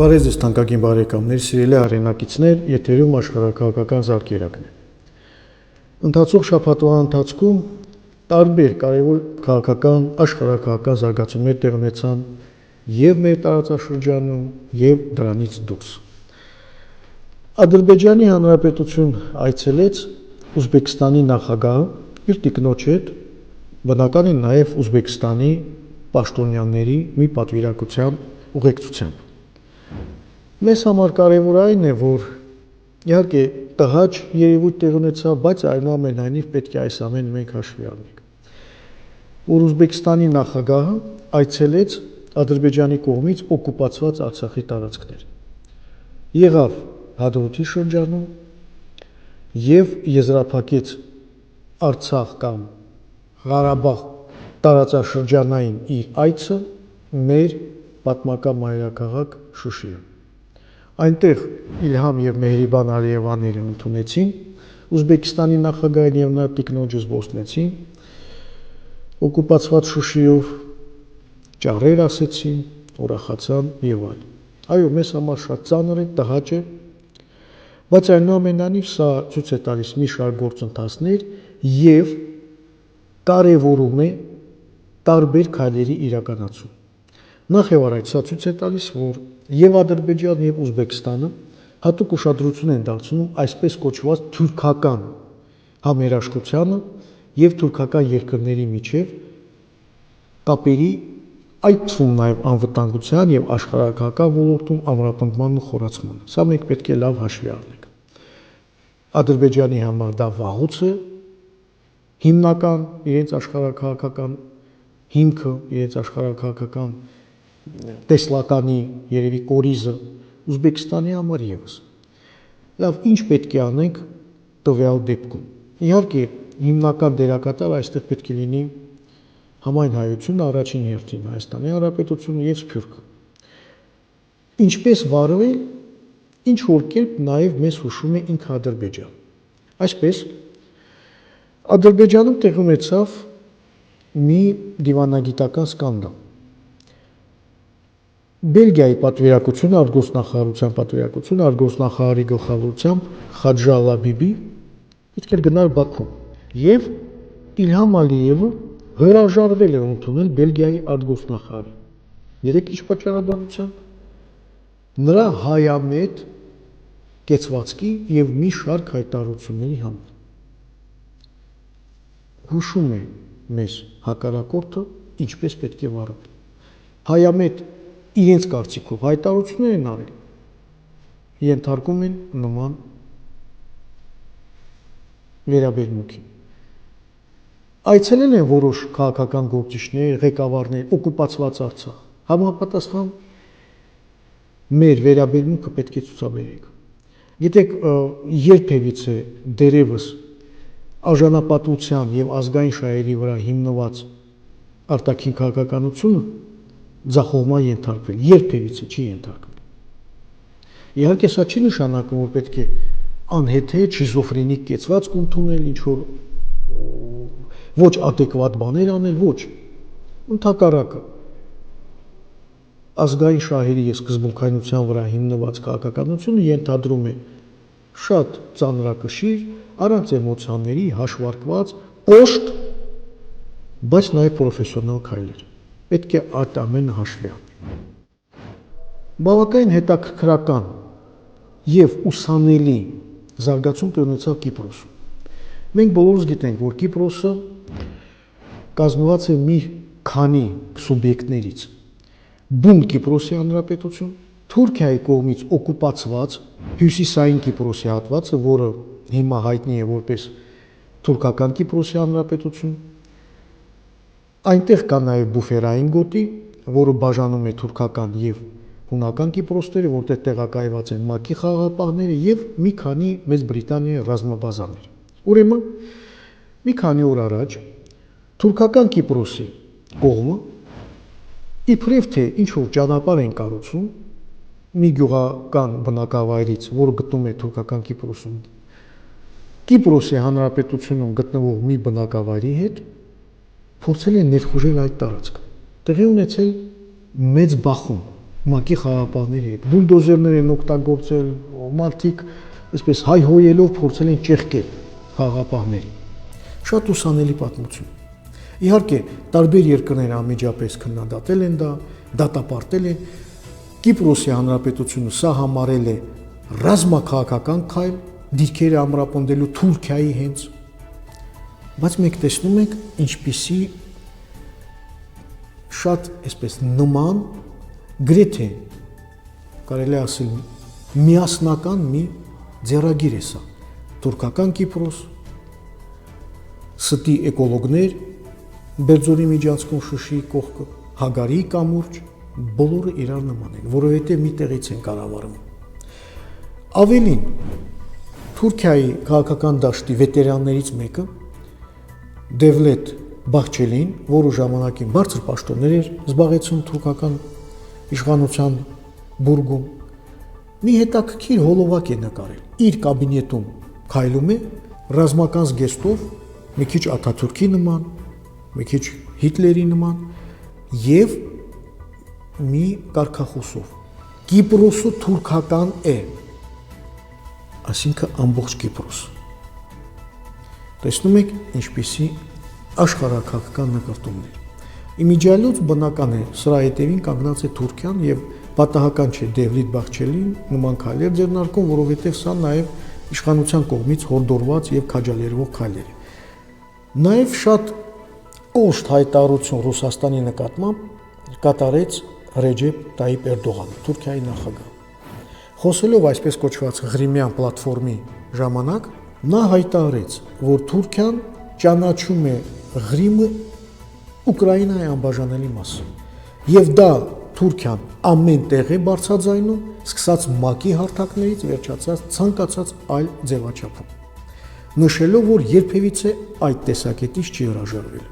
Բարև ձեզ թանկագին բարեկամներ, սիրելի հայրենակիցներ, եթերում աշխարհաքաղաքական զարգերակն է։ Ընթացող շաբաթվա ընթացքում տարբեր կարևոր քաղաքական, աշխարհաքաղաքական զարգացումներ տեղ ունեցան եւ մեր տարածաշրջանում, եւ դրանից դուրս։ Ադրբեջանի Հանրապետություն այցելեց Ուզբեկստանի նախագահը իր տիկնոջ հետ, բնական է նաեւ Ուզբեկստանի պաշտոնյաների մի պատվիրակությամբ ուղեկցությամբ։ Մեզ համար կարևոր այն է, որ իհարկե տհաճ երևույթ տեղ ունեցավ, բայց այնուամենայնիվ պետք է այս ամենը մենք հաշվի առնենք, որ Ուզբեկստանի նախագահը այցելեց Ադրբեջանի կողմից օկուպացված Արցախի տարածքներ, եղավ Հադրութի շրջանում եւ եզրափակեց Արցախ կամ Ղարաբաղ տարածաշրջանային իր այցը մեր պատմական մայրաքաղաք Շուշիում։ Այնտեղ Իլհամ եւ Մեհրիբան Ալիևաները ընդունեցին, Ուզբեկստանի նախագահին եւ նրա տիկնոջը զբոսնեցին, օկուպացված Շուշիով ճառեր ասեցին, ուրախացան եւ այլն։ Այո, մեզ համար շատ ծանր է, տհաճ է, բայց այնուամենայնիվ սա ցույց է տալիս մի շարք գործընթացներ եւ կարևորում է տարբեր քայլերի իրականացում։ Նախ եւ առաջ սա ցույց է տալիս, որ եւ Ադրբեջանը եւ Ուզբեկստանը հատուկ ուշադրություն են դարձնում այսպես կոչված թուրքական համերաշխությանը եւ թուրքական երկրների միջև կապերի, այդ թվում նաեւ անվտանգության եւ աշխարհաքաղաքական ոլորտում ամրապնդմանն ու խորացմանը։ Սա մենք պետք է լավ հաշվի առնենք։ Ադրբեջանի համար դա վաղուց է հիմնական իրենց աշխարհաքաղաքական հիմքը, իրենց աշխարհաքաղաքական տեսլականի երևի կորիզը, Ուզբեկստանի համար եւս։ Լավ, ինչ պետք է անենք տվյալ դեպքում։ Իհարկե, հիմնական դերակատար այստեղ պետք է լինի համայն հայությունը, առաջին հերթին Հայաստանի Հանրապետությունը եւ Սփյուռքը։ Ինչպես վարվել, ինչ որ կերպ նաեւ մեզ հուշում է ինքը Ադրբեջան։ Այսպես Ադրբեջանում տեղի ունեցավ մի դիվանագիտական սկանդալ։ Բելգիայի պատվիրակությունը, արտգործնախարարության պատվիրակությունը, արտգործնախարարի գլխավորությամբ Խաջա Լաբիբի պետք էր գնար Բաքու եւ Իլհամ Ալիևը հրաժարվել է ընդունել Բելգիայի արտգործնախարարը։ Երեք ինչ պատճառաբանությամբ նրա հայամետ կեցվածքի եւ մի շարք հայտարարությունների համար։ Հուշում է մեզ հակառակորդը ինչպես պետք է վարվել։ Հայամետ իրենց կարծիքով հայտարարություններ են արել, ենթարկում են նման վերաբերմունքի։ Այցելել են որոշ քաղաքական գործիչներ, ղեկավարներ, օկուպացված Արցախ։ Համապատասխան մեր վերաբերմունքը պետք է ցուցաբերենք։ Գիտեք, երբևիցե դերևս արժանապատվության եւ ազգային շահերի վրա հիմնված արտաքին քաղաքականությունը ձախողման ենթարկվել, երբևիցե չի ենթարկվել։ Իհարկե սա չի նշանակում, որ պետք է անհեթեթ շիզոֆրենիկ կեցվածք ընդունել, ինչ որ ոչ adekvat բաներ անել, ոչ։ Ընդհակառակը ազգային շահերի եւ սկզբունքայնության վրա հիմնված քաղաքականությունը ենթադրում է շատ ծանրակշիռ, առանց էմոցիաների հաշվարկված, կոշտ, բայց նաեւ պրոֆեսիոնալ քայլեր։ Պետք է այդ ամենը հաշվի առնել։ Բավականին հետաքրքրական եւ ուսանելի զարգացում ունեցավ Կիպրոսում։ Մենք բոլորս գիտենք, որ Կիպրոսը կազմված է մի քանի սուբյեկտներից։ Բուն Կիպրոսի Հանրապետություն, Թուրքիայի կողմից օկուպացված հյուսիսային Կիպրոսի հատվածը, որը հիմա հայտնի է որպես Թուրքական Կիպրոսի Հանրապետություն, այնտեղ կա նաև բուֆերային գոտի, որը բաժանում է թուրքական եւ հունական Կիպրոսները, որտեղ տեղակայված են ՄԱԿ-ի խաղաղապահները եւ մի քանի Մեծ Բրիտանիայի ռազմաբազաներ։ Ուրեմն մի քանի օր առաջ Թուրքական Կիպրոսի կողմը իբրև թե ինչ որ ճանապարհ են կառուցում մի գյուղական բնակավայրից, որը գտնվում է Թուրքական Կիպրոսում, Կիպրոսի Հանրապետությունում գտնվող մի բնակավայրի հետ փորձել են ներխուժել այդ տարածքը։ Տեղի ունեցել մեծ բախում ՄԱԿ-ի խաղապահների հետ։ Բուլդոզերներ են օգտագործել, մարդիկ այսպես հայհոյելով փորձել են ճեղքել խաղապահներին։ Շատ ուսանելի պատմություն։ Իհարկե, տարբեր երկրներ անմիջապես քննադատել են դա, դատապարտել են։ Կիպրոսի հանրապետությունը սա համարել է ռազմաքաղաքական քայլ, դիրքերը ամրապնդելու Թուրքիայի հենց, բայց մենք տեսնում ենք ինչպիսի շատ այսպես նման գրեթե կարելի ասել միասնական մի ձեռագիր է սա։ Թուրքական Կիպրոս, ստի էկոլոգներ, Բերձորի միջանցքում Շուշիի կողքը, Հագարիի կամուրջ, բոլորը իրար նման են, որովհետև մի տեղից են կառավարվում։ Ավելին, Թուրքիայի քաղաքական դաշտի վետերաններից մեկը Դևլետ Բախչելին, որը ժամանակին բարձր պաշտոններ էր զբաղեցնում թուրքական իշխանության բուրգում, մի հետաքրքիր հոլովակ է նկարել։ Իր կաբինետում քայլում է ռազմական զգեստով, մի քիչ Աթաթուրքի նման, մի քիչ Հիտլերի նման եւ մի կարգախոսով։ Կիպրոսը թուրքական է, այսինքն ամբողջ Կիպրոս։ Տեսնում եք ինչպիսի աշխարհակաղակական նկարտումներ։ Իմիջիալոց բնական է, սրա հետևին կանգնած է Թուրքիան եւ պատահական չէ Դևլետ Բախչելին նման քայլեր ձեռնարկում, որովհետեւ սա նաեւ իշխանության կողմից հորդորված եւ քաջալերվող քայլեր է։ Նաեւ շատ կոշտ հայտարարություն Ռուսաստանի նկատմամբ կատարեց Ռեջեփ Տայիպ Էրդողանը, Թուրքիայի նախագահ։ Խոսելով այսպես կոչված Ղրիմյան պլատֆորմի ժամանակ, նա հայտարարեց, որ Թուրքիան ճանաչում է Ղրիմը Ուկրաինայի անբաժանելի մաս։ Եվ դա Թուրքիան ամեն տեղ է բարձրաձայնում, սկսած ՄԱԿ-ի հարթակներից վերջացած ցանկացած այլ ձևաչափում, նշելով, որ երբևիցե այդ տեսակետից չի հրաժարվել։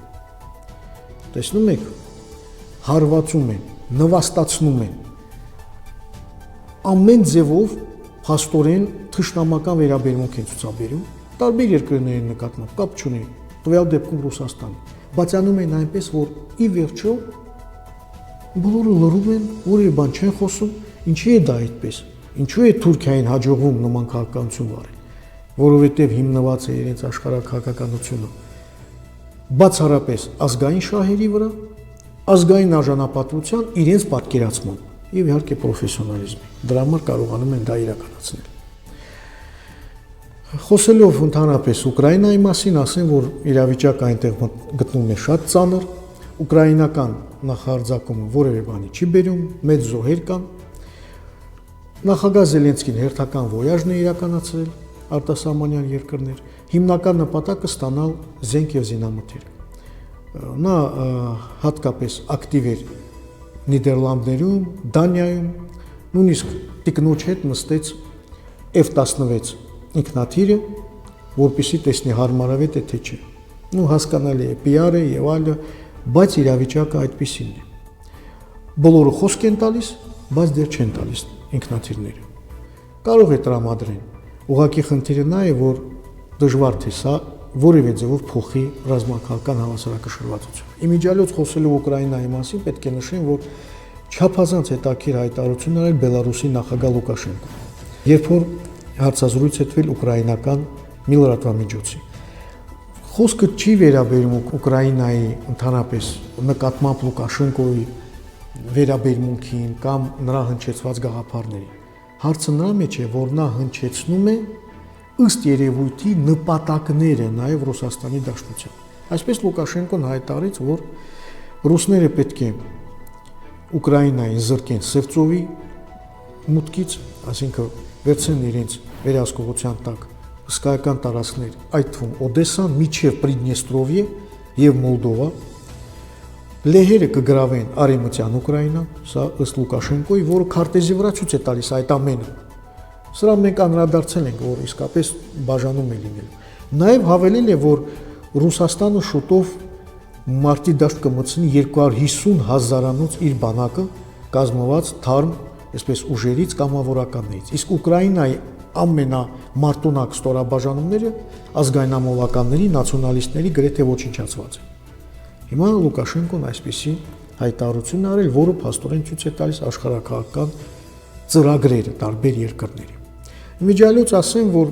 Տեսնում եք, հարվածում են, նվաստացնում են, ամեն ձևով փաստորեն թշնամական վերաբերմունք են ցուցաբերում, տարբեր երկրների նկատմամբ կապ չունի, տվյալ դեպքում Ռուսաստանի, բայց անում են այնպես, որ ի վերջո բոլորը լռում են, որևէ բան չեն խոսում, ինչի է դա այդպես, ինչու է Թուրքիային հաջողվում նման քաղաքականություն վարել, որովհետև հիմնված է իրենց աշխարհակաղակականությունը բացառապես ազգային շահերի վրա, ազգային արժանապատվության, իրենց պատկերացման եւ իհարկե պրոֆեսիոնալիզմի։ Դրա համար կարողանում են դա իրականացնել։ Խոսելով ընդհանրապես Ուկրաինայի մասին, ասեմ, որ իրավիճակը այնտեղ գտնվում է շատ ծանր, ուկրաինական նախարարձակումը որևէ բանի չի բերում, մեծ զոհեր կան։ Նախագահ Զելենսկին հերթական ոյաժն է իրականացրել արտասահմանյան երկրներ, հիմնական նպատակը ստանալ զենք եւ զինամթեր։ Նա հատկապես ակտիվ էր Նիդերլանդներում, Դանիայում, նույնիսկ տիկնոջ հետ նստեց F-16 ինքնաթիռը, որպեսզի տեսնի հարմարավետ է թե չէ։ Ու հասկանալի է, PR է եւ այլը, բայց իրավիճակը այդպեսին է։ Բոլորը խոսք են տալիս, բայց դեռ չեն տալիս ինքնաթիռները։ Կարող է տրամադրեն։ Ուղղակի խնդիրը նա է, որ դժվար թե սա որևէ ձևով փոխի ռազմաքաղաքական հավասարակշռվածությունը։ Իմիջիալոց խոսելով Ուկրաինայի մասին պետք է նշեմ, որ չափազանց հետաքրքիր հայտարարություն արել Բելարուսի նախագահ Լուկաշենկոն, երբ որ հարցազրույց է տվել ուկրաինական մի լրատվամիջոցի։ Խոսքը չի վերաբերում Ուկրաինայի ընդհանրապես նկատմամբ Լուկաշենկոյի վերաբերմունքին կամ նրա հնչեցված գաղափարներին։ Հարցը նրա մեջ է, որ նա հնչեցնում է ըստ երևույթի նպատակները նաև Ռուսաստանի դաշնության։ Այսպես Լուկաշենկոն հայտարարեց, որ ռուսները պետք է Ուկրաինային զրկեն Սևծովի մուտքից, այսինքն վերցնեն իրենց վերահսկողության տակ հսկայական տարածքներ, այդ թվում Օդեսան, միջև Պրիդնեստրովիե եւ Մոլդովա, լեհերը կգրավեն արևմտյան Ուկրաինա, սա ըստ Լուկաշենկոյի, որը քարտեզի վրա ցույց է տալիս այդ ամենը։ Սրա մենք անդրադարձել ենք, որ իսկապես բաժանում է լինելու։ Նաև հավելել է, որ Ռուսաստանը շուտով մարտի դաշտ կմտցնի 250 հազարանոց իր բանակը կազմված թարմ, այսպես ուժերից կամավորականներից։ Իսկ Ուկրաինայի ամենամարտունակ ստորաբաժանումները ազգայնամոլականների, նացիոնալիստների գրեթե ոչնչացված են։ Հիմա Լուկաշենկոն այսպիսի հայտարարություն արել, որը փաստորեն ցույց է տալիս աշխարհակաղակական ծրագրերը տարբեր երկրների։ Իմիջիայլոց ասեմ, որ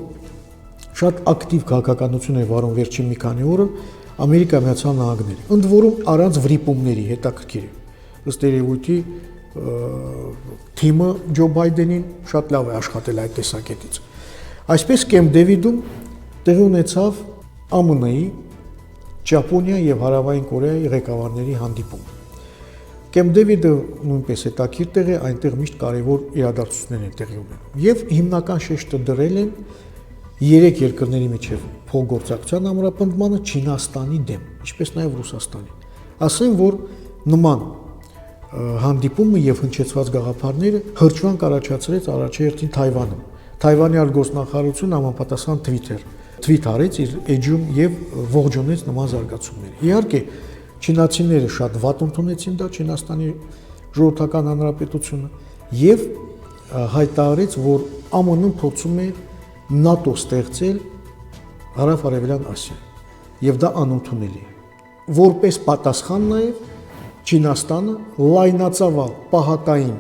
շատ ակտիվ քաղաքականություն է վարում վերջին մի քանի օրը Ամերիկայի Միացյալ Նահանգները, ընդ որում առանց վրիպումների, հետաքրքիր է։ Ըստ երևույթի թիմը Ջո Բայդենին շատ լավ է աշխատել այդ տեսակետից։ Այսպես Կեմփ Դեվիդում տեղի ունեցավ ԱՄՆ-ի, Ճապոնիա եւ Հարավային Կորեայի ղեկավարների հանդիպում։ Կեմփ Դեվիդը նույնպես հետաքրքիր տեղ է, այնտեղ միշտ կարևոր իրադարձություններ են տեղի ունենում։ Եվ հիմնական շեշտը դրել են 3 երկրների միջև փոխգործակցության ամրապնդմանը Չինաստանի դեմ, ինչպես նաև Ռուսաստանի։ Ասեմ, որ նման հանդիպումը եւ հնչեցված գաղափարները հրճվանք առաջացրեց առաջերտին Թայվանում։ Թայվանի արտգործնախարարությունը համապատասխան թվիթ արեց իր էջում եւ ողջունեց նման զարգացումները։ Իհարկե, չինացիները շատ վատ ընդունեցին դա Չինաստանի ժողովրդական հանրապետությունը եւ հայտարարեց, որ ԱՄՆ-ն փորձում է ՆԱՏՕ ստեղծել հարավ-արևելյան Ասիայում եւ դա անընդունելի է։ Որպես պատասխան նաեւ Չինաստանը լայնածավալ պահակային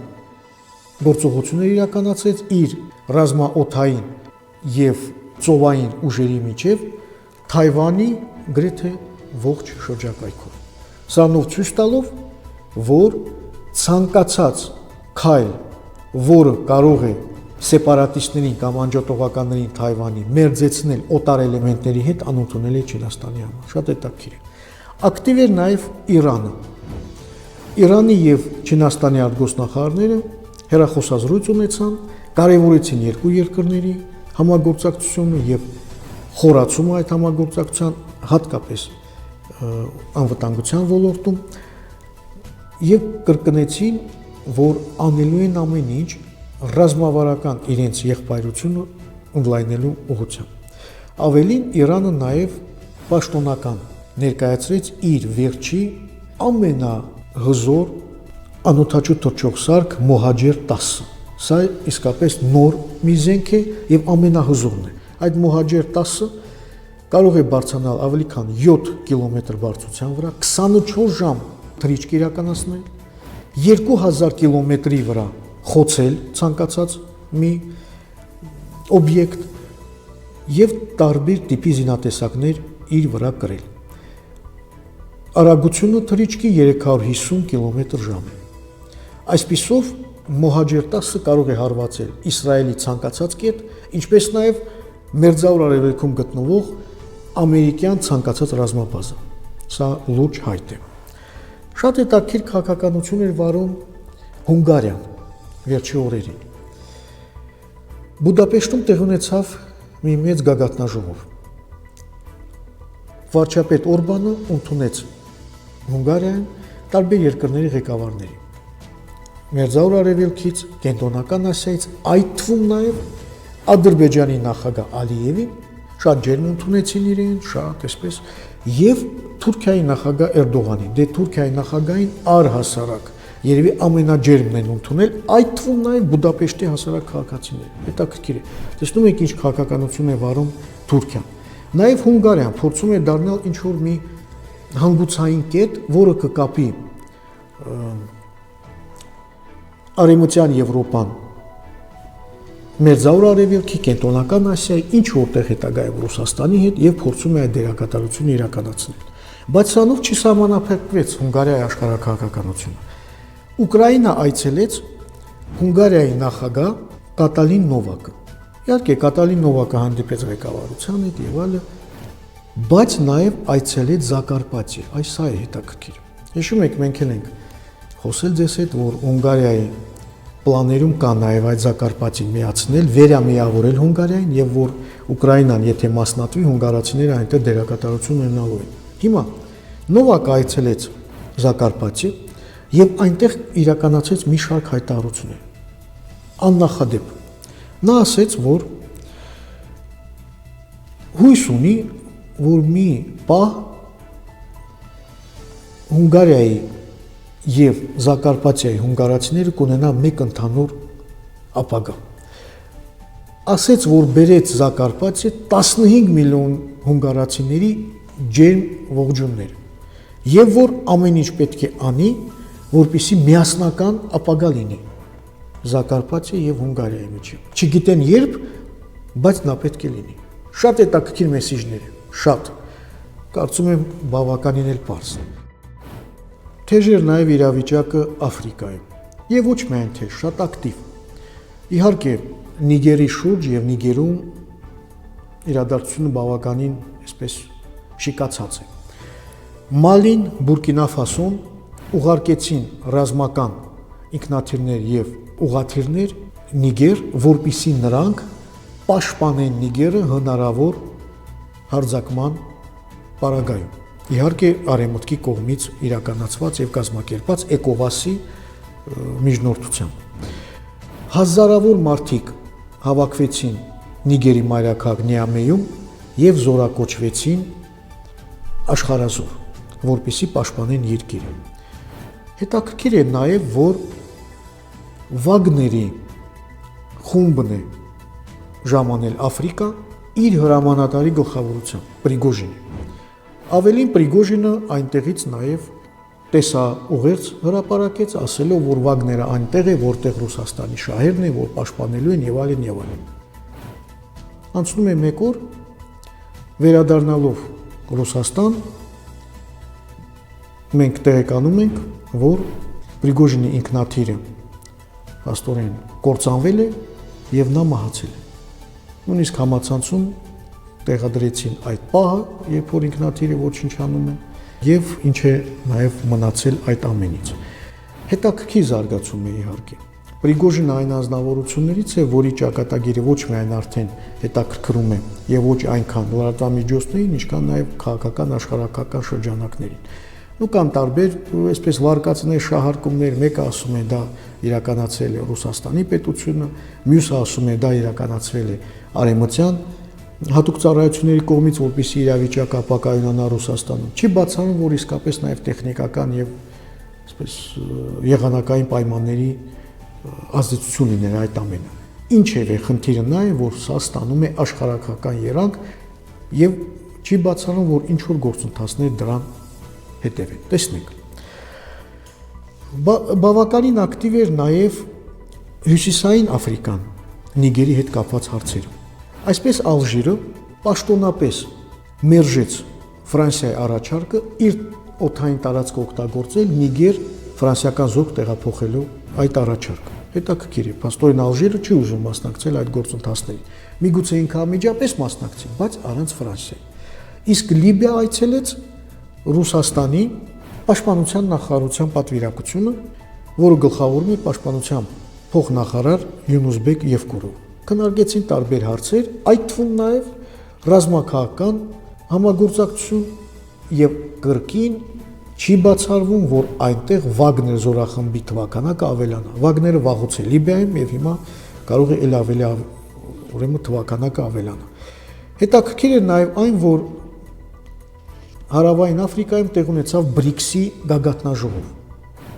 գործողություններ իրականացրեց իր ռազմաօդային եւ ծովային ուժերի միջև Թայվանի գրեթե ողջ շրջակայքում։ Սրանով ցույց տալով, որ ցանկացած քայլ, որը կարող է սեպարատիստներին կամ անջատողականներին Թայվանի մերձեցնել օտար էլեմենտների հետ, անընդունել է Չինաստանի համար։ Շատ հետաքրքիր է։ Ակտիվ էր նաև Իրանը։ Իրանի եւ Չինաստանի արտգործնախարարները հեռախոսազրույց ունեցան, կարևորեցին երկու երկրների համագործակցությունը եւ խորացումը այդ համագործակցության հատկապես անվտանգության ոլորտում եւ կրկնեցին, որ անելու են ամեն ինչ ռազմավարական իրենց եղբայրությունը ընդլայնելու ուղղությամբ։ Ավելին Իրանը նաեւ պաշտոնական ներկայացրեց իր վերջի ամենահզոր անօդաչու թռչող սարք Մոհաջեր 10։ Սա իսկապես նոր մի զենք է եւ ամենահզորն է։ Այդ Մոհաջեր 10-ը կարող է բարձրանալ ավելի քան 7 կիլոմետր բարձրության վրա, 24 ժամ թռիչք իրականացնել, 2000 կիլոմետրի վրա խոցել ցանկացած մի օբյեկտ եւ տարբեր տիպի զինատեսակներ իր վրա կրել։ Արագությունը թռիչքի 350 կմ/ժ է։ Այսպիսով Մոհաջեր 10-ը կարող է հարվածել Իսրայելի ցանկացած կետ, ինչպես նաև Մերձավոր Արևելքում գտնվող ամերիկյան ցանկացած ռազմաբազա։ Սա լուրջ հայտ է։ Շատ հետաքրքիր քաղաքականություն էր վարում Հունգարիան վերջի օրերին։ Բուդապեշտում տեղի ունեցավ մի մեծ գագաթնաժողով։ Վարչապետ Օրբանը ընդունեց Հունգարիայում տարբեր երկրների ղեկավարների։ Մերձավոր Արևելքից, Կենտրոնական Ասիայից, այդ թվում նաև Ադրբեջանի նախագահ Ալիևին շատ ջերմ ընդունեցին իրեն, շատ այսպես, եւ Թուրքիայի նախագահ Էրդողանին։ Դե Թուրքիայի նախագահին առհասարակ երևի ամենաջերմն են ընդունել, այդ թվում նաև Բուդապեշտի հասարակ քաղաքացիները։ Հետաքրքիր է։ Տեսնում եք ինչ քաղաքականություն է վարում Թուրքիան։ Նաև Հունգարիան փորձում է դառնալ ինչ որ մի հանգուցային կետ, որը կկապի Արևմտյան Եվրոպան Մերձավոր Արևելքի, Կենտրոնական Ասիայի, ինչ որտեղ հետագայում Ռուսաստանի հետ եւ փորձում է այդ դերակատարությունը իրականացնել։ Բայց սրանով չի սահմանափակվեց Հունգարիայի աշխարհակաղակականությունը։ Ուկրաինա այցելեց Հունգարիայի նախագահ Կատալին Նովակը։ Իհարկե Կատալին Նովակը հանդիպեց ղեկավարության հետ եւ այլն, բայց նաեւ այցելեց Զակարպատիա։ Այս սա է հետաքրքիր։ Հիշում եք, մենք էլ ենք խոսել ձեզ հետ, որ Հունգարիայի պլաներում կա նաև այդ Զակարպատին միացնել, վերամիավորել Հունգարիային եւ որ Ուկրաինան եթե մասնատվի, հունգարացիները այնտեղ դերակատարություն ունենալու են։ Հիմա Նովակը այցելեց Զակարպատի եւ այնտեղ իրականացեց մի շարք հայտարարություններ։ Աննախադեպ։ Նա ասեց, որ հույս ունի, որ մի պահ Հունգարիայի եւ Զակարպատիայի հունգարացիները կունենա մեկ ընդհանուր ապագա։ Ասեց, որ բերեց Զակարպատիա 15 միլիոն հունգարացիների ջերմ ողջուններ եւ որ ամեն ինչ պետք է անի, որպեսզի միասնական ապագա լինի Զակարպաթիա եւ Հունգարիայի միջեւ։ Չգիտեն երբ, բայց նա պետք է լինի։ Շատ հետաքրքիր մեսիջներ է, շատ։ Կարծում եմ բավականին էլ պարզ։ Թեժ էր նաեւ իրավիճակը Աֆրիկայում եւ ոչ միայն թեժ, շատ ակտիվ։ Իհարկե Նիգերի շուրջ եւ Նիգերում իրադարձությունը բավականին այսպես շիկացած է։ Մալին, Բուրկինա Ֆասոն ուղարկեցին ռազմական ինքնաթիռներ եւ ուղաթիռներ Նիգեր, որպիսի նրանք պաշտպանեն Նիգերը հնարավոր հարձակման պարագայում։ Իհարկե արևմուտքի կողմից իրականացված եւ կազմակերպված ECOWAS-ի միջնորդությամբ։ Հազարավոր մարդիկ հավաքվեցին Նիգերի մայրաքաղաք Նիամեյում եւ զորակոչվեցին աշխարհազոր, որպեսզի պաշտպանեն երկիրը։ Հետաքրքիր է նաեւ, որ Վագների խումբն է ժամանել Աֆրիկա իր հրամանատարի գլխավորությամբ Պրիգոժինի։ Ավելին Պրիգոժինը այնտեղից նաեւ տեսաուղերձ հրապարակեց, ասելով, որ Վագները այնտեղ է, որտեղ Ռուսաստանի շահերն են, որ պաշտպանելու են եւ այլն եւ այլն։ Անցնում է մեկ օր, վերադառնալով Ռուսաստան, մենք տեղեկանում ենք, որ Պրիգոժինի ինքնաթիռը աստորեն կործանվել է եւ նա մահացել է։ Նույնիսկ համացանցում տեղադրեցին այդ պահը, երբ որ ինքնաթիռը ոչնչանում է, եւ ինչ է նաեւ մնացել այդ ամենից։ Հետաքրքիր զարգացում է իհարկե։ Պրիգոժինը այն անձնավորություններից է, որի ճակատագիրը ոչ միայն արդեն հետաքրքրում է եւ ոչ այնքան լրատվամիջոցներին, ինչքան նաեւ քաղաքական աշխարհակական շրջանակներին։ Ու կան տարբեր այսպես վարկածներ, շահարկումներ, մեկը ասում է դա իրականացել է Ռուսաստանի պետությունը, մյուսը ասում է դա իրականացվել է արևմտյան հատուկ ծառայությունների կողմից, որպեսզի իրավիճակը ապակայունանա Ռուսաստանում։ Չի բացառում, որ իսկապես նաեւ տեխնիկական եւ այսպես եղանակային պայմանների ազդեցություն լիներ այդ ամենը։ Ինչևէ, խնդիրը նա է, որ սա ստանում է աշխարհակական երանգ եւ չի բացառում, որ ինչ որ գործընթացներ դրան հետևեն։ Տեսնենք։ Բավականին ակտիվ էր նաեւ Հյուսիսային Աֆրիկան Նիգերի հետ կապված հարցերում։ Այսպես Ալժիրը պաշտոնապես մերժեց Ֆրանսիայի առաջարկը իր օդային տարածքը օգտագործել Նիգեր ֆրանսիական զորք տեղափոխելու այդ առաջարկը։ Հետաքրքիր է, փաստորեն Ալժիրը չի ուզում մասնակցել այդ գործընթացներին։ Միգուցե ինքը անմիջապես մասնակցի, բայց առանց Ֆրանսիայի։ Իսկ Լիբիա այցելեց Ռուսաստանի պաշտպանության նախարարության պատվիրակությունը, որը գլխավորում է պաշտպանության փոխնախարար Յունուսբեկ Եվկուրովը։ Քննարկեցին տարբեր հարցեր, այդ թվում նաև ռազմաքաղաքական համագործակցություն եւ կրկին չի բացառվում, որ այնտեղ Վագներ զորախմբի թվականակը ավելանա։ Վագները վաղուց է Լիբիայում եւ հիմա կարող է ավելի ուրեմն թվականակը ավելանա։ Հետաքրքիր է նաեւ այն, որ Հարավային Աֆրիկայում տեղ ունեցավ BRICS-ի գագաթնաժողով։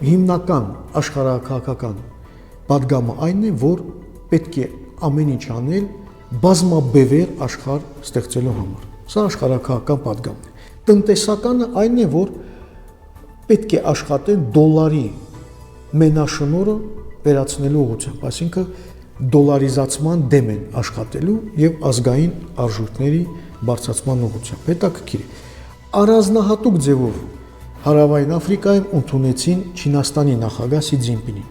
Հիմնական աշխարհակաղակական պատգամը այն է, որ պետք է ամեն ինչ անել բազմաբևեր աշխարհ ստեղծելու համար։ Սա աշխարհակաղակական պատգամն է։ Տնտեսականը այն է, որ պետք է աշխատեն դոլարի մենաշնորհը վերացնելու ուղղությամբ, այսինքն դոլարիզացման դեմ են աշխատելու եւ ազգային արժույթների բարձրացման ուղղությամբ։ Հետաքրքիր է։ Առանձնահատուկ ձևով Հարավային Աֆրիկայում ընդունեցին Չինաստանի նախագահ Սի Ցզինպինին։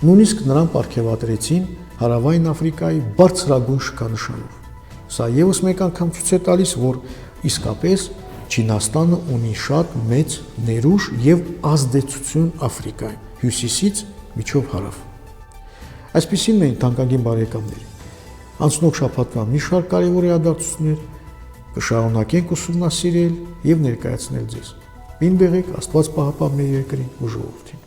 Նույնիսկ նրան պարգևատրեցին Հարավային Աֆրիկայի բարձրագույն շքանշանով։ Սա եւս մեկ անգամ ցույց է տալիս, որ իսկապես Չինաստանը ունի շատ մեծ ներուժ եւ ազդեցություն Աֆրիկայում, հյուսիսից միջով հարավ։ Այսպիսին են թանկագին բարեկամներ։ Անցնող շաբաթվա մի շարք կարևոր իրադարձություններ կշարունակենք ուսումնասիրել եւ ներկայացնել ձեզ։ Մին բերեք, Աստված պահապան մեր երկրին ու ժողովրդին։